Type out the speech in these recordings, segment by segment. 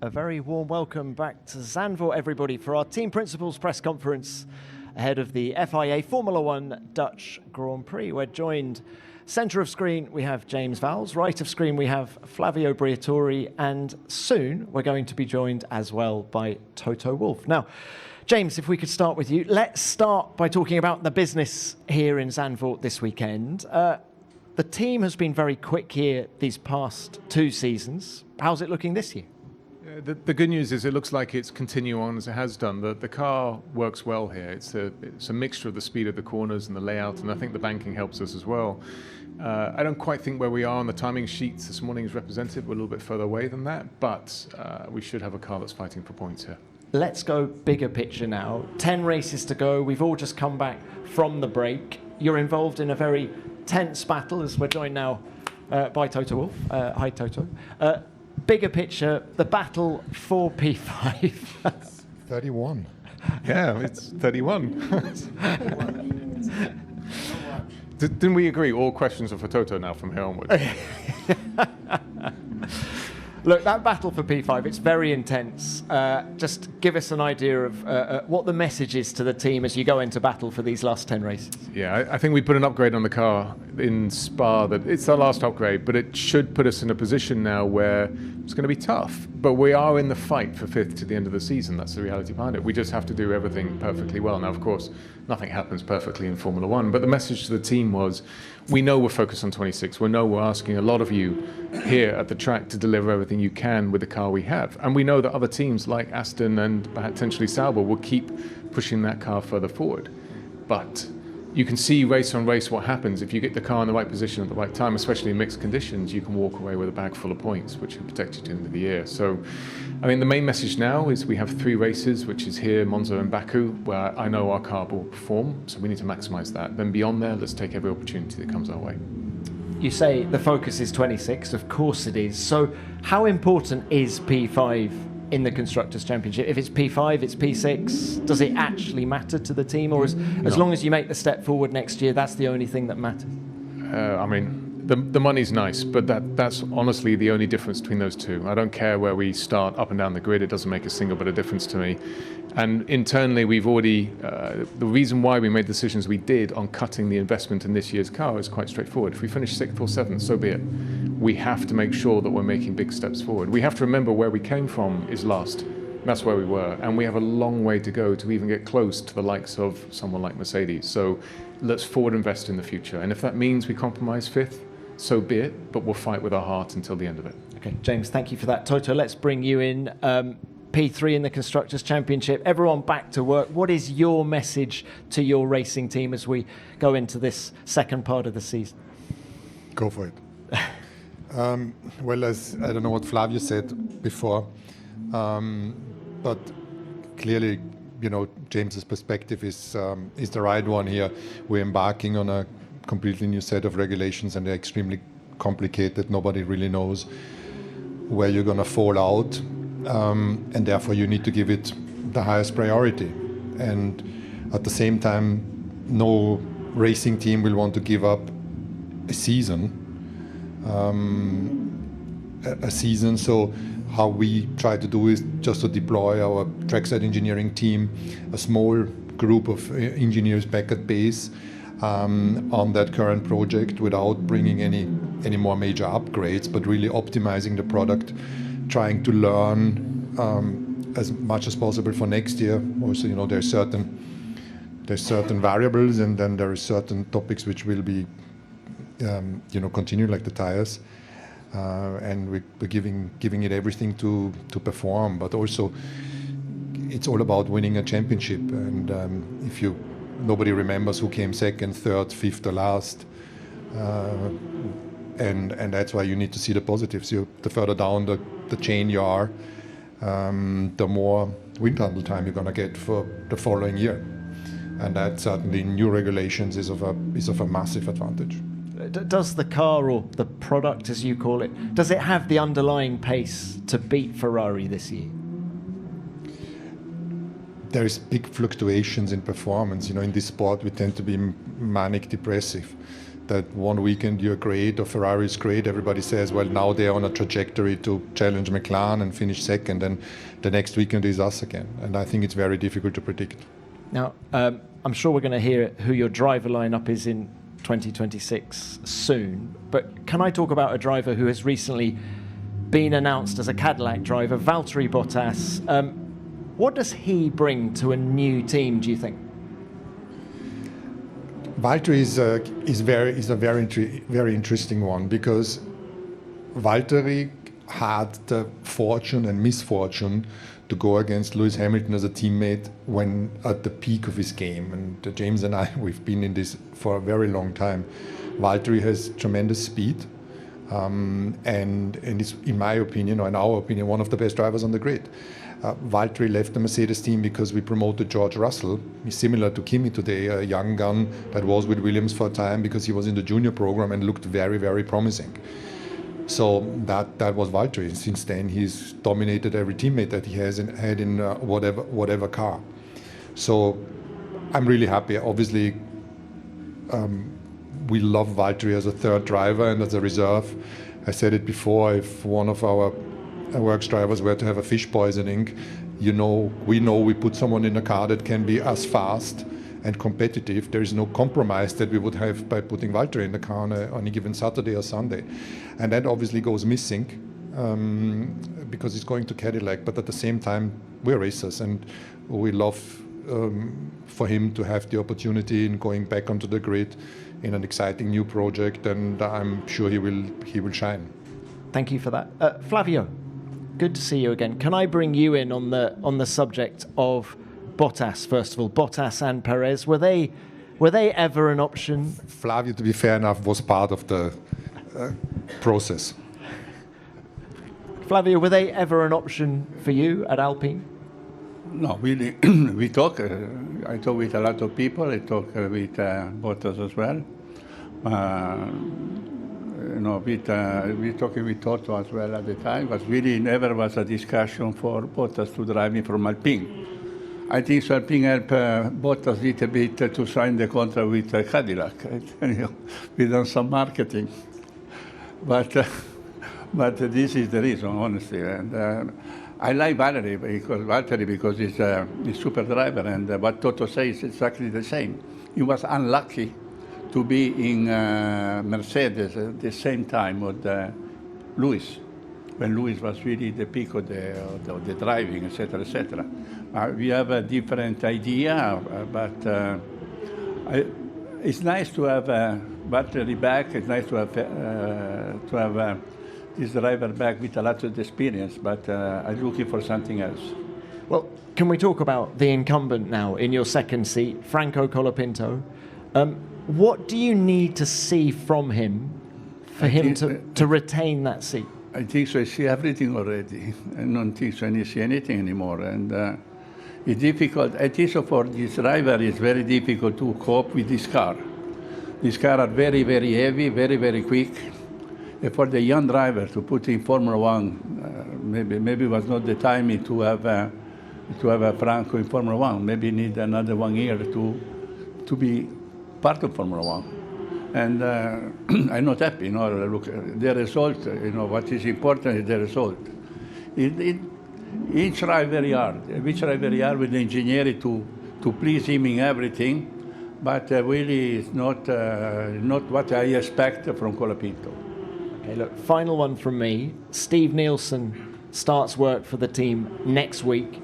A very warm welcome back to Zandvoort, everybody, for our Team Principals press conference ahead of the FIA Formula One Dutch Grand Prix. We're joined, centre of screen, we have James Vowles, right of screen, we have Flavio Briatore, and soon we're going to be joined as well by Toto Wolff. Now, James, if we could start with you, let's start by talking about the business here in Zandvoort this weekend. The team has been very quick here these past 2 seasons. How's it looking this year? The good news is it looks like it's continuing on as it has done. The car works well here. It's a mixture of the speed of the corners and the layout, and I think the banking helps us as well. I don't quite think where we are on the timing sheets this morning is represented. We're a little bit further away than that, but we should have a car that's fighting for points here. Let's go bigger picture now. 10 races to go. We've all just come back from the break. You're involved in a very tense battle as we're joined now by Toto Wolff. Hi, Toto. Bigger picture, the battle for P5. 31. Yeah, it's 31. Didn't we agree all questions are for Toto now from here onwards? Look, that battle for P5, it's very intense. Just give us an idea of what the message is to the team as you go into battle for these last 10 races. Yeah, I think we put an upgrade on the car in Spa. That it's our last upgrade, but it should put us in a position now where it's going to be tough. But we are in the fight for 5th to the end of the season. That's the reality behind it. We just have to do everything perfectly well. Now, of course, nothing happens perfectly in Formula One, but the message to the team was, we know we're focused on 26. We know we're asking a lot of you here at the track to deliver everything you can with the car we have. And we know that other teams like Aston and potentially Sauber will keep pushing that car further forward. But you can see race on race what happens. If you get the car in the right position at the right time, especially in mixed conditions, you can walk away with a bag full of points, which will protect you to the end of the year. So, I mean, the main message now is we have 3 races, which is here, Monza and Baku, where I know our car will perform, so we need to maximise that. Then beyond there, let's take every opportunity that comes our way. You say the focus is 26, of course it is. So how important is P5 in the Constructors' Championship? If it's P5, it's P6, does it actually matter to the team? Or as long as you make the step forward next year, that's the only thing that matters? I mean, the money's nice, but that's honestly the only difference between those two. I don't care where we start up and down the grid. It doesn't make a single bit of difference to me. And internally, we've already, the reason why we made the decisions we did on cutting the investment in this year's car is quite straightforward. If we finish 6th or 7th, so be it. We have to make sure that we're making big steps forward. We have to remember where we came from is last. That's where we were. And we have a long way to go to even get close to the likes of someone like Mercedes. So let's forward invest in the future. And if that means we compromise 5th, so be it, but we'll fight with our heart until the end of it. Okay, James, thank you for that. Toto, let's bring you in. P3 in the Constructors' Championship. Everyone back to work. What is your message to your racing team as we go into this second part of the season? Go for it. Well, as I don't know what Flavio said before, but clearly, you know, James's perspective is the right one here. We're embarking on a completely new set of regulations, and they're extremely complicated. Nobody really knows where you're going to fall out, and therefore you need to give it the highest priority. And at the same time, no racing team will want to give up a season. So how we try to do is just to deploy our trackside engineering team, a small group of engineers back at base on that current project without bringing any more major upgrades, but really optimizing the product, trying to learn as much as possible for next year. Also, you know, there's certain variables, and then there are certain topics which will be continue, like the tires, and we're giving it everything to perform. But also, it's all about winning a championship. And if nobody remembers who came 2nd, 3rd, 5th, or last, and that's why you need to see the positives. The further down the chain you are, the more wind tunnel time you're going to get for the following year, and that certainly new regulations is of a massive advantage. Does the car, or the product as you call it, does it have the underlying pace to beat Ferrari this year? There is big fluctuations in performance. You know, in this sport we tend to be manic depressive, that one weekend you're great or Ferrari is great, everybody says, well, now they're on a trajectory to challenge McLaren and finish second, and the next weekend is us again. And I think it's very difficult to predict. Now, I'm sure we're going to hear who your driver lineup is in 2026 soon, but can I talk about a driver who has recently been announced as a Cadillac driver, Valtteri Bottas? What does he bring to a new team, do you think? Valtteri is a very interesting one, because Valtteri had the fortune and misfortune to go against Lewis Hamilton as a teammate when at the peak of his game. And James and I, we've been in this for a very long time. Valtteri has tremendous speed, and is, in my opinion, or in our opinion, one of the best drivers on the grid. Valtteri left the Mercedes team because we promoted George Russell. He's similar to Kimi today, a young gun that was with Williams for a time because he was in the junior program and looked very, very promising. So that was Valtteri. Since then, he's dominated every teammate that he has had in whatever car. So I'm really happy. Obviously, we love Valtteri as a third driver and as a reserve. I said it before, if one of our works drivers were to have a fish poisoning, we put someone in a car that can be as fast and competitive. There is no compromise that we would have by putting Valtteri in the car on a given Saturday or Sunday. And that obviously goes missing because he's going to Cadillac. But at the same time, we're racers, and we love for him to have the opportunity in going back onto the grid in an exciting new project, and I'm sure he will shine. Thank you for that. Flavio, good to see you again. Can I bring you in on the subject of Bottas, first of all? Bottas and Perez, were they ever an option? Flavio, to be fair enough, was part of the process. Flavio, were they ever an option for you at Alpine? No, really. We talk. I talk with a lot of people. I talk with Bottas as well. We talking with Toto as well at the time, but really never was a discussion for Bottas to drive me from Alpine. I think so Alpine helped Bottas a little bit to sign the contract with Cadillac. We done some marketing, but this is the reason, honestly. And I like Valtteri because he's a super driver, and what Toto says is exactly the same. He was unlucky to be in Mercedes at the same time with Lewis, when Lewis was really the peak of the driving, etc., etc. We have a different idea, but it's nice to have Valtteri back. It's nice to have this driver back with a lot of experience, but I'm looking for something else. Well, can we talk about the incumbent now in your second seat, Franco Colapinto? What do you need to see from him for him to retain that seat? I think so. I see everything already. I don't think so I see anything anymore. And it's difficult. I think so for this driver, it's very difficult to cope with this car. These cars are very, very heavy, very, very quick. And for the young driver to put in Formula One, maybe was not the timing to have a Franco in Formula One. Maybe need another 1 year to be part of Formula One. And I'm not happy. Look, the result. What is important is the result. He tried very hard. We tried very hard with the engineering to please him in everything, but really it's not what I expect from Colapinto. Okay, look, final one from me. Steve Nielsen starts work for the team next week.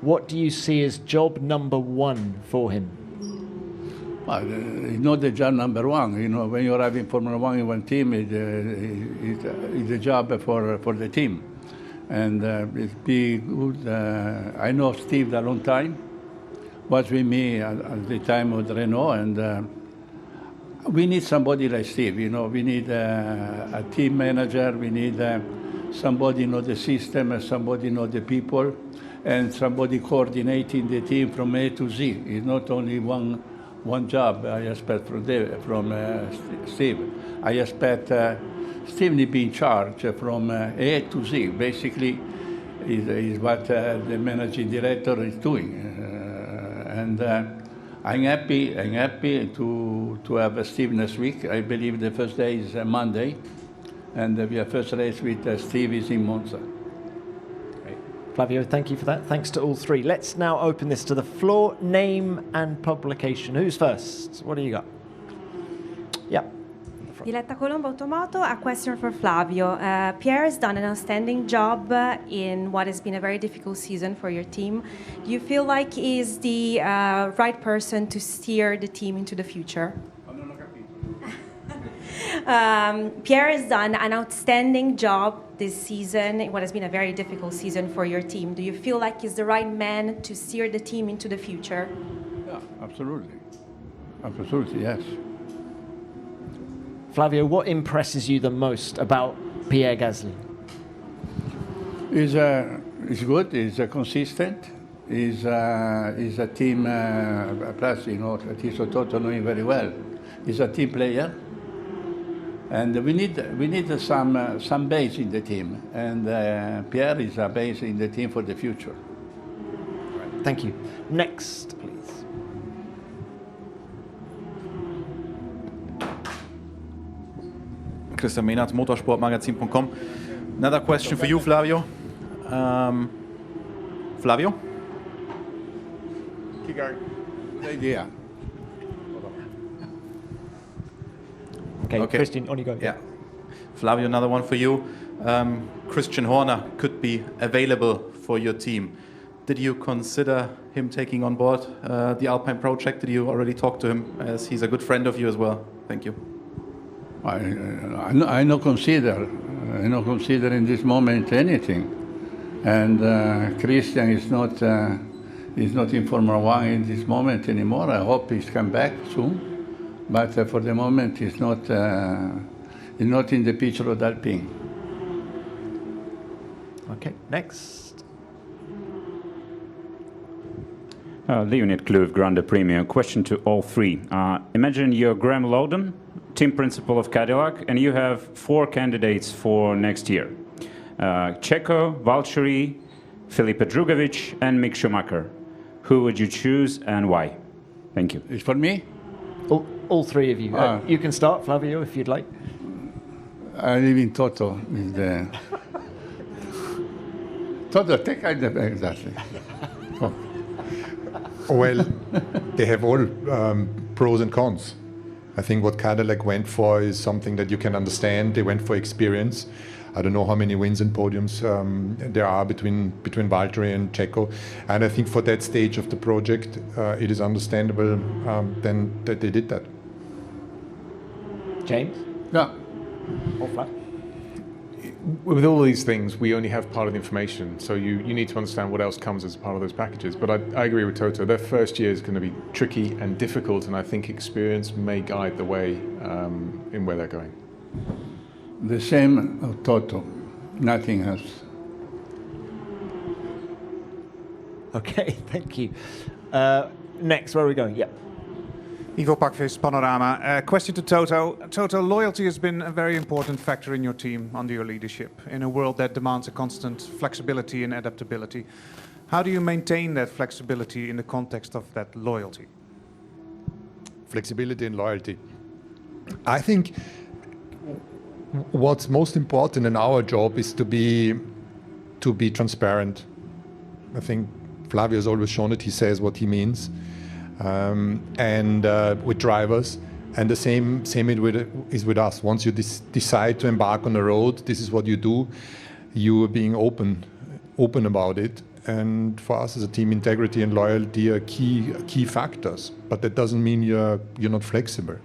What do you see as job number one for him? Well, it's not the job number one. When you're having Formula One in one team, it's a job for the team. And it's be good. I know Steve a long time. Was with me at the time of Renault, and we need somebody like Steve. We need a team manager. We need somebody know the system, somebody know the people, and somebody coordinating the team from A to Z. It's not only one job I expect from Steve. I expect Steve to be in charge from A to Z. Basically, is what the managing director is doing. And I'm happy to have Steve next week. I believe the first day is Monday, and our first race with Steve is in Monza. Flavio, thank you for that. Thanks to all three. Let's now open this to the floor. Name and publication. Who's first? What do you got? Yeah. Diletta Colombo Automoto, a question for Flavio. Pierre has done an outstanding job in what has been a very difficult season for your team. Do you feel like he is the right person to steer the team into the future? Pierre has done an outstanding job this season in what has been a very difficult season for your team. Do you feel like he's the right man to steer the team into the future? Yeah, absolutely. Absolutely, yes. Flavio, what impresses you the most about Pierre Gasly? He's good. He's consistent. He's a team. Plus, Tito Toto know him very well. He's a team player, and we need some base in the team. And Pierre is a base in the team for the future. Thank you. Next, please. Christian Mehnert, motorsportmagazin.com. Another question for you, Flavio. Flavio? Keep going. Good idea. Okay, Christian, on you go. Yeah. Flavio, another one for you. Christian Horner could be available for your team. Did you consider him taking on board the Alpine project? Did you already talk to him, as he's a good friend of you as well? Thank you. I no consider in this moment anything, and Christian is not in Formula One in this moment anymore. I hope he's come back soon, but for the moment he's not in the picture of Alpine. Okay, next. Leonid Kluv, Grande Premium. Question to all three. Imagine you're Graham Lowden, team principal of Cadillac, and you have 4 candidates for next year. Checo, Valtteri, Felipe Drugovich, and Mick Schumacher. Who would you choose and why? Thank you. It's for me? All three of you. You can start, Flavio, if you'd like. I live in Toto. Toto, take out the bag, exactly. Well, they have all pros and cons. I think what Cadillac went for is something that you can understand. They went for experience. I don't know how many wins and podiums there are between Valtteri and Checo. And I think for that stage of the project, it is understandable then that they did that. James? Yeah. Or Flav? With all these things, we only have part of the information, so you need to understand what else comes as part of those packages. But I agree with Toto. Their first year is going to be tricky and difficult, and I think experience may guide the way in where they're going. The same of Toto, nothing else. Okay, thank you. Next, where are we going? Yeah. Ivo Pakvis, Panorama. Question to Toto. Toto, loyalty has been a very important factor in your team under your leadership in a world that demands a constant flexibility and adaptability. How do you maintain that flexibility in the context of that loyalty? Flexibility and loyalty. I think what's most important in our job is to be transparent. I think Flavio has always shown it. He says what he means. And with drivers, and the same is with us. Once you decide to embark on the road, this is what you do. You are being open about it. And for us as a team, integrity and loyalty are key factors. But that doesn't mean you're not flexible.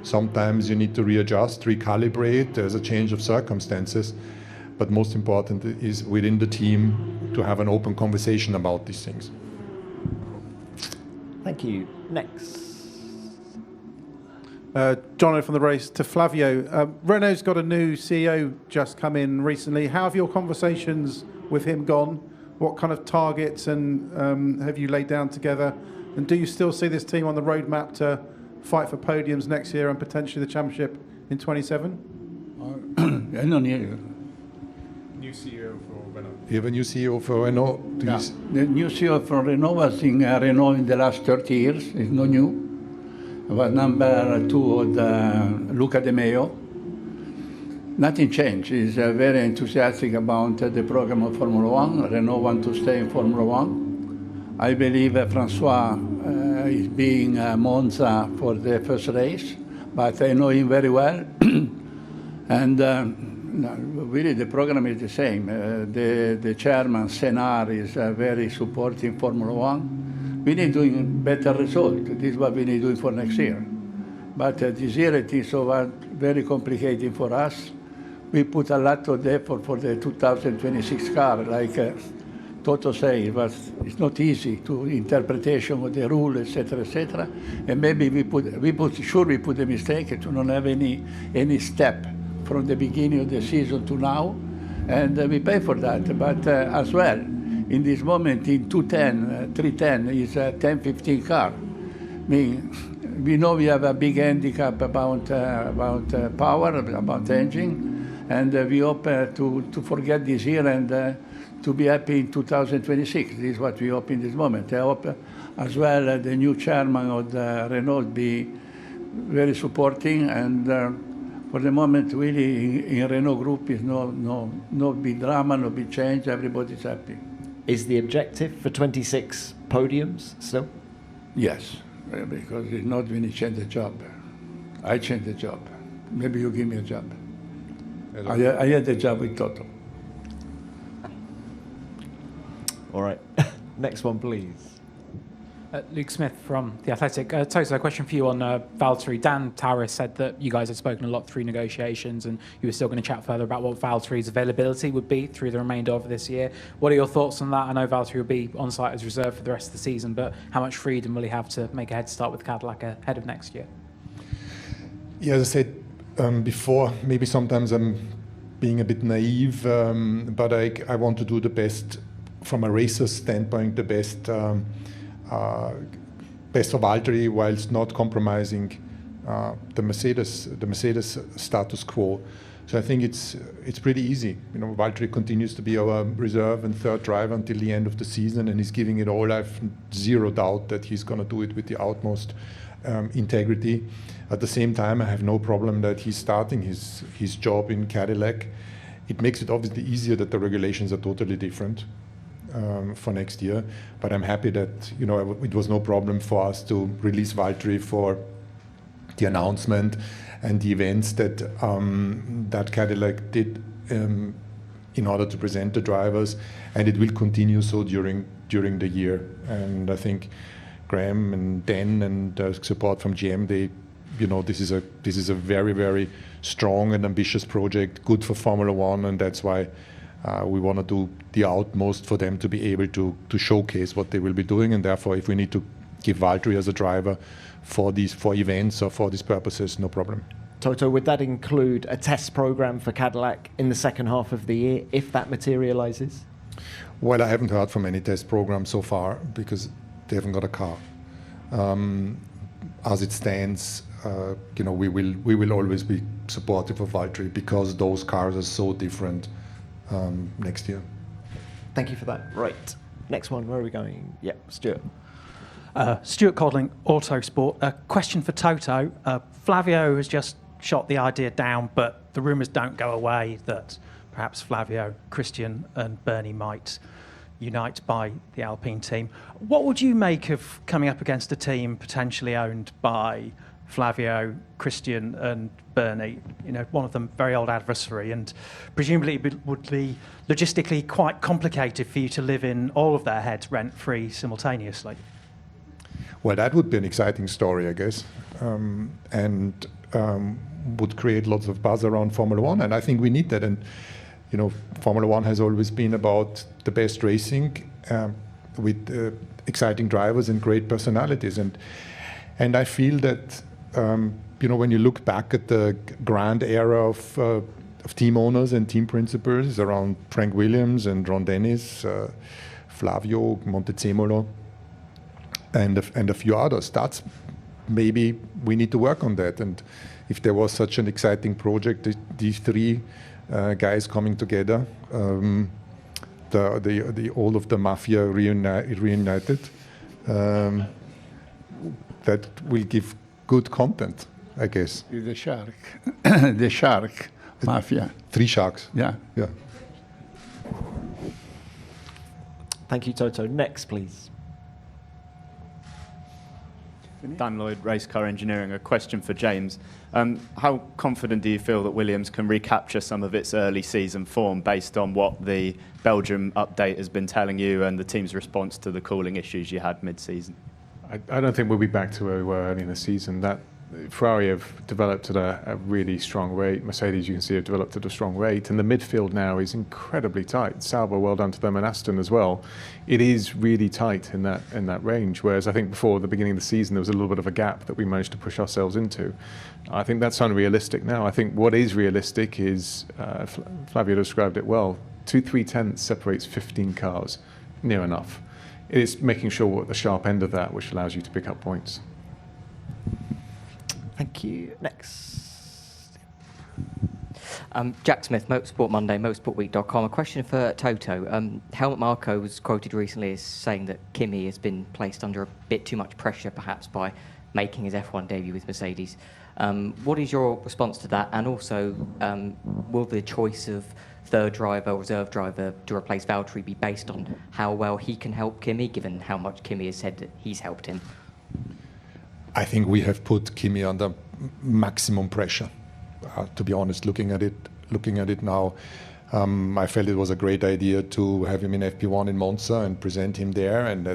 Sometimes you need to readjust, recalibrate. There's a change of circumstances. But most important is within the team to have an open conversation about these things. Thank you. Next. John from the race to Flavio. Renault's got a new CEO just come in recently. How have your conversations with him gone? What kind of targets and have you laid down together? And do you still see this team on the roadmap to fight for podiums next year and potentially the championship in 27? I don't hear you. new CEO for Renault. You have a new CEO for Renault. The new CEO for Renault was in Renault in the last 30 years. It's no new. It was number 2 of Luca De Meo. Nothing changed. He's very enthusiastic about the program of Formula One. Renault want to stay in Formula One. I believe Francois is being Monza for the first race, but I know him very well. And really the program is the same. The chairman, Senar, is very supporting Formula One. We need doing better result. This is what we need doing for next year. But this year it is so very complicated for us. We put a lot of effort for the 2026 car, like Toto said, it's not easy to interpretation of the rule, etc., and maybe we put the mistake to not have any step from the beginning of the season to now, and we pay for that. But as well, in this moment, in 310 is a 10-15 car. I mean, we know we have a big handicap about power, about engine. And we hope to forget this year and to be happy in 2026. This is what we hope in this moment. I hope as well the new chairman of the Renault be very supporting. And for the moment, really, in Renault Group is no big drama, no big change. Everybody's happy. Is the objective for 26 podiums still? Yes, because it's not when you change the job. I change the job. Maybe you give me a job. I had a job with Toto. All right. Next one, please. Luke Smith from The Athletic. Toto, a question for you on Valtteri. Dan Tauris said that you guys had spoken a lot through negotiations and you were still going to chat further about what Valtteri's availability would be through the remainder of this year. What are your thoughts on that? I know Valtteri will be on site as reserve for the rest of the season, but how much freedom will he have to make a head start with Cadillac ahead of next year? Yeah, as I said before, maybe sometimes I'm being a bit naive, but I want to do the best from a racer's standpoint, the best for Valtteri, whilst not compromising the Mercedes status quo. So I think it's pretty easy. You know, Valtteri continues to be our reserve and third driver until the end of the season, and he's giving it all. I have zero doubt that he's going to do it with the utmost integrity. At the same time, I have no problem that he's starting his job in Cadillac. It makes it obviously easier that the regulations are totally different for next year. But I'm happy that, you know, it was no problem for us to release Valtteri for the announcement and the events that that Cadillac did in order to present the drivers, and it will continue so during the year. And I think Graham and Dan and support from GM, you know, this is a very, very strong and ambitious project, good for Formula One, and that's why we want to do the utmost for them to be able to showcase what they will be doing. And therefore, if we need to give Valtteri as a driver for events or for these purposes, no problem. Toto, would that include a test program for Cadillac in the second half of the year, if that materializes? Well, I haven't heard from any test program so far because they haven't got a car. As it stands, you know, we will always be supportive of Valtteri because those cars are so different next year. Thank you for that. Right. Next one, where are we going? Yeah, Stuart. Stuart Codling, Autosport. A question for Toto. Flavio has just shot the idea down, but the rumours don't go away that perhaps Flavio, Christian and Bernie might unite by the Alpine team. What would you make of coming up against a team potentially owned by Flavio, Christian and Bernie? You know, one of them very old adversary, and presumably it would be logistically quite complicated for you to live in all of their heads rent-free simultaneously. Well, that would be an exciting story, I guess, and would create lots of buzz around Formula One, and I think we need that. And you know, Formula One has always been about the best racing with exciting drivers and great personalities, and I feel that you know, when you look back at the grand era of team owners and team principals around Frank Williams and Ron Dennis, Flavio, Montezemolo, and a few others, that's maybe we need to work on that. And if there was such an exciting project, these three guys coming together. All of the mafia reunited. That will give good content, I guess. The shark, the shark mafia. 3 sharks. Yeah. Yeah. Thank you, Toto. Next, please. Dan Lloyd, Race Car Engineering. A question for James. How confident do you feel that Williams can recapture some of its early season form based on what the Belgium update has been telling you and the team's response to the cooling issues you had mid-season? I don't think we'll be back to where we were early in the season. That Ferrari have developed at a really strong rate. Mercedes, you can see, have developed at a strong rate. And the midfield now is incredibly tight. Sauber, well done to them, and Aston as well. It is really tight in that range. Whereas I think before the beginning of the season, there was a little bit of a gap that we managed to push ourselves into. I think that's unrealistic now. I think what is realistic is, Flavio described it well, 2-3 tenths separates 15 cars, near enough. It's making sure we're at the sharp end of that, which allows you to pick up points. Thank you. Next. Jack Smith, Motorsport Monday, motorsportweek.com. A question for Toto. Helmut Marko was quoted recently as saying that Kimi has been placed under a bit too much pressure, perhaps, by making his F1 debut with Mercedes. What is your response to that? And also, will the choice of third driver or reserve driver to replace Valtteri be based on how well he can help Kimi, given how much Kimi has said that he's helped him? I think we have put Kimi under maximum pressure. To be honest, looking at it now, I felt it was a great idea to have him in FP1 in Monza and present him there, and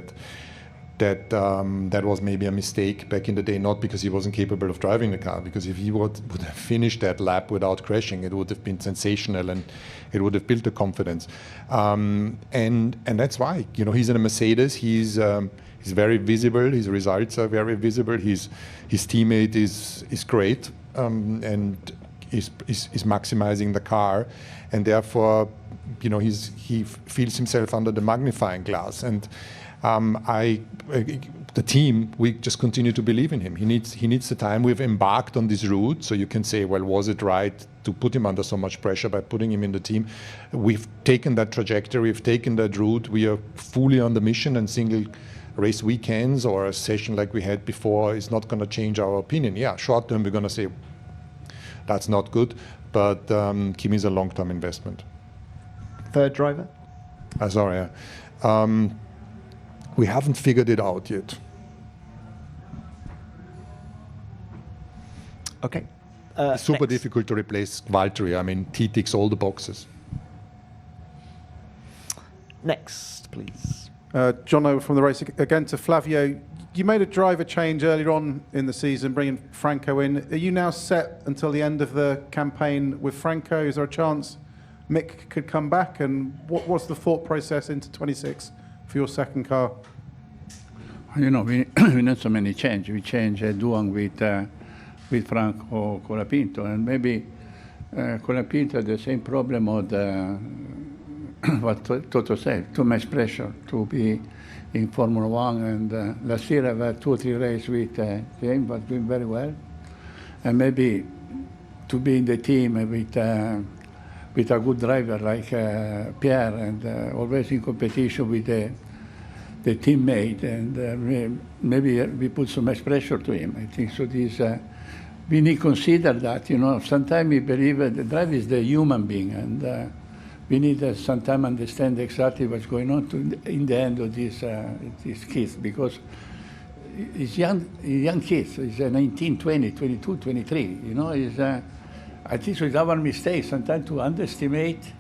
that was maybe a mistake back in the day, not because he wasn't capable of driving the car, because if he would have finished that lap without crashing, it would have been sensational and it would have built the confidence. And that's why, he's in a Mercedes. He's very visible. His results are very visible. His teammate is great and is maximizing the car, and therefore, he feels himself under the magnifying glass. And the team, we just continue to believe in him. He needs the time. We've embarked on this route, so you can say, well, was it right to put him under so much pressure by putting him in the team? We've taken that trajectory. We've taken that route. We are fully on the mission, and single race weekends or a session like we had before is not going to change our opinion. Yeah, short term we're going to say that's not good, but Kimi is a long-term investment. Third driver? Sorry. We haven't figured it out yet. Okay. It's super difficult to replace Valtteri. I mean, he ticks all the boxes. Next, please. John Over from the race. Again to Flavio. You made a driver change earlier on in the season, bringing Franco in. Are you now set until the end of the campaign with Franco? Is there a chance Mick could come back? And what's the thought process into 26 for your second car? We not so many change. We change Duan with Franco Colapinto, and maybe Colapinto had the same problem of what Toto said, too much pressure to be in Formula One. And last year I've had 2 or 3 races with him, but doing very well. And maybe to be in the team with a good driver like Pierre, and always in competition with the teammate, and maybe we put so much pressure to him. I think so. We need to consider that. Sometimes we believe the driver is the human being, and we need to sometimes understand exactly what's going on in the end of these kids, because it's young kids. It's 19, 20, 22, 23. I think so it's our mistake sometimes to underestimate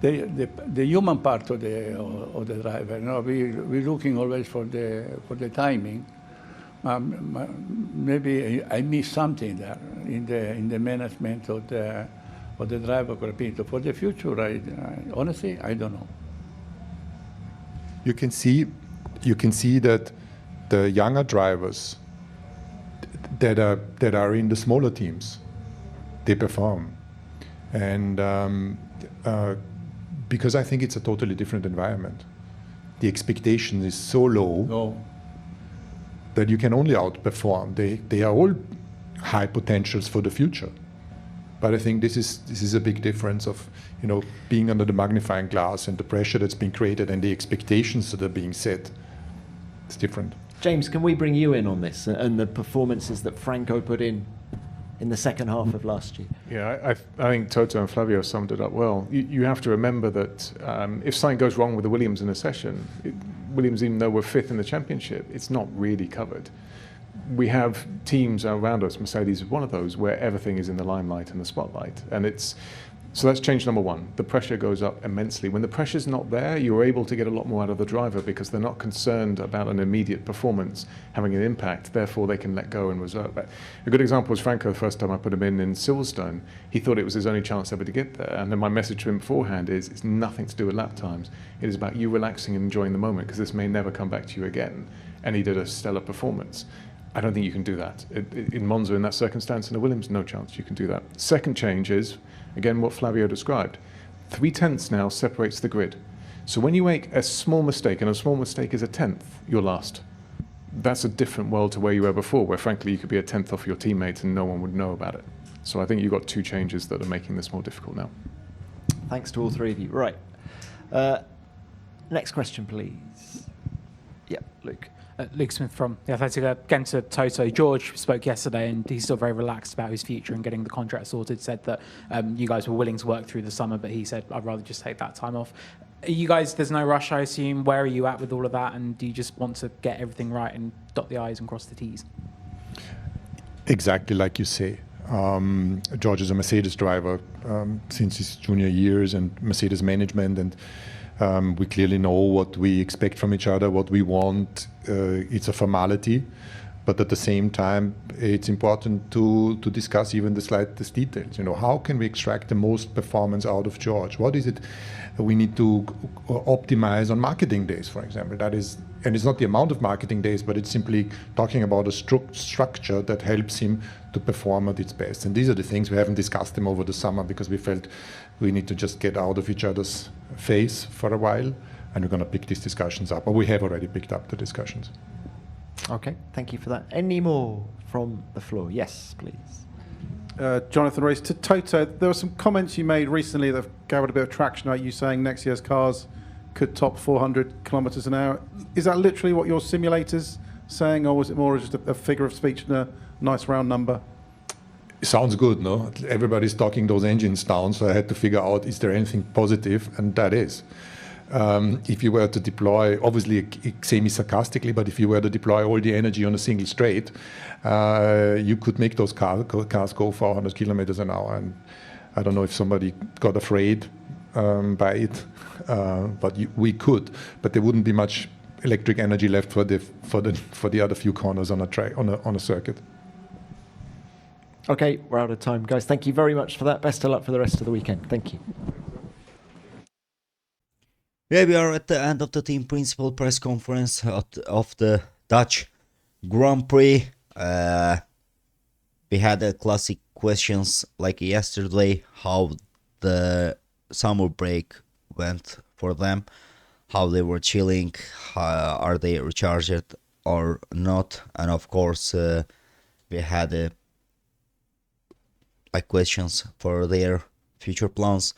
the human part of the driver. We're looking always for the timing. Maybe I missed something there in the management of the driver Colapinto. For the future, honestly, I don't know. You can see that the younger drivers that are in the smaller teams, they perform, and because I think it's a totally different environment. The expectation is so low that you can only outperform. They are all high potentials for the future. But I think this is a big difference of, you know, being under the magnifying glass and the pressure that's been created and the expectations that are being set. It's different. James, can we bring you in on this and the performances that Franco put in the second half of last year? Yeah, I think Toto and Flavio summed it up well. You have to remember that if something goes wrong with the Williams in a session, Williams, even though we're fifth in the championship, it's not really covered. We have teams around us, Mercedes is one of those, where everything is in the limelight and the spotlight. And so that's change number one. The pressure goes up immensely. When the pressure's not there, you're able to get a lot more out of the driver because they're not concerned about an immediate performance having an impact. Therefore, they can let go and reserve that. A good example was Franco, the first time I put him in Silverstone. He thought it was his only chance ever to get there. And then my message to him beforehand is, it's nothing to do with lap times. It is about you relaxing and enjoying the moment because this may never come back to you again. And he did a stellar performance. I don't think you can do that. In Monza, in that circumstance, in the Williams, no chance you can do that. Second change is, again, what Flavio described. 3/10 now separates the grid. So when you make a small mistake, and a small mistake is a 10th, you're last. That's a different world to where you were before, where frankly you could be a 10th off your teammates and no one would know about it. So I think you've got two changes that are making this more difficult now. Thanks to all three of you. Right. Next question, please. Yeah, Luke. Luke Smith from The Athletic. Again to Toto. George spoke yesterday and he's still very relaxed about his future and getting the contract sorted. Said that you guys were willing to work through the summer, but he said, I'd rather just take that time off. You guys, there's no rush, I assume. Where are you at with all of that? And do you just want to get everything right and dot the I's and cross the T's? Exactly like you say. George is a Mercedes driver since his junior years and Mercedes management, and we clearly know what we expect from each other, what we want. It's a formality, but at the same time, it's important to discuss even the slightest details. You know, how can we extract the most performance out of George? What is it we need to optimize on marketing days, for example? That is, and it's not the amount of marketing days, but it's simply talking about a structure that helps him to perform at its best. And these are the things we haven't discussed them over the summer because we felt we need to just get out of each other's face for a while, and we're going to pick these discussions up, or we have already picked up the discussions. Okay, thank you for that. Any more from the floor? Yes, please. Jonathan Race, to Toto, there were some comments you made recently that have gathered a bit of traction about you saying next year's cars could top 400 kilometers an hour. Is that literally what your simulator's saying, or was it more just a figure of speech and a nice round number? It sounds good, no? Everybody's talking those engines down, so I had to figure out, is there anything positive? And that is. If you were to deploy, obviously semi-sarcastically, but if you were to deploy all the energy on a single straight, you could make those cars go 400 kilometers an hour. And I don't know if somebody got afraid by it, but we could. But there wouldn't be much electric energy left for the other few corners on a track on a circuit. Okay, we're out of time, guys. Thank you very much for that. Best of luck for the rest of the weekend. Thank you. Yeah, we are at the end of the team principal press conference of the Dutch Grand Prix. We had classic questions like yesterday, how the summer break went for them, how they were chilling, are they recharged or not, and of course we had questions for their future plans,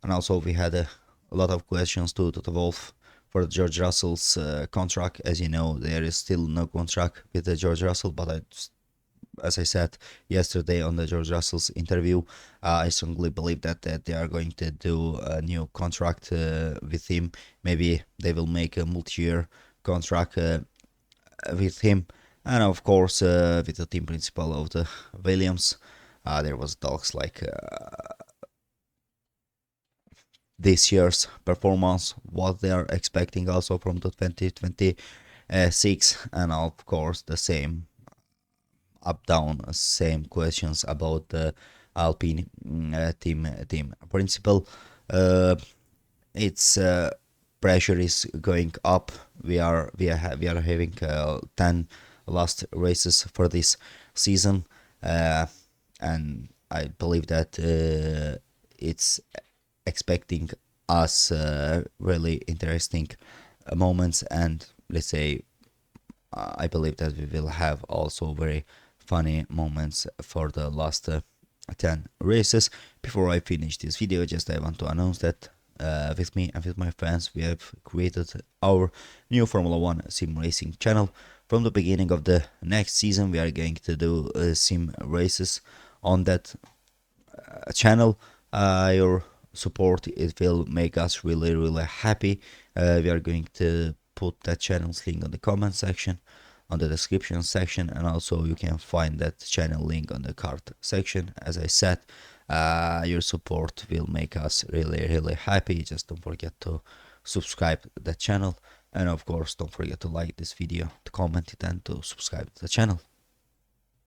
and also we had a lot of questions to Toto Wolff for George Russell's contract. As you know, there is still no contract with George Russell, but as I said yesterday on the George Russell's interview, I strongly believe that they are going to do a new contract with him. Maybe they will make a multi-year contract with him, and of course with the team principal of the Williams, there was talks like this year's performance, what they are expecting also from the 2026, and of course the same up-down, same questions about the Alpine team principal. Its pressure is going up. We are having 10 last races for this season, and I believe that it's expecting us really interesting moments, and let's say I believe that we will have also very funny moments for the last 10 races. Before I finish this video, I want to announce that with me and with my friends we have created our new Formula 1 sim racing channel. From the beginning of the next season we are going to do sim races on that channel. Your support, it will make us really happy. We are going to put that channel's link on the comment section, on the description section, and also you can find that channel link on the card section. As I said, your support will make us really happy. Just don't forget to subscribe to the channel, and of course don't forget to like this video, to comment it, and to subscribe to the channel.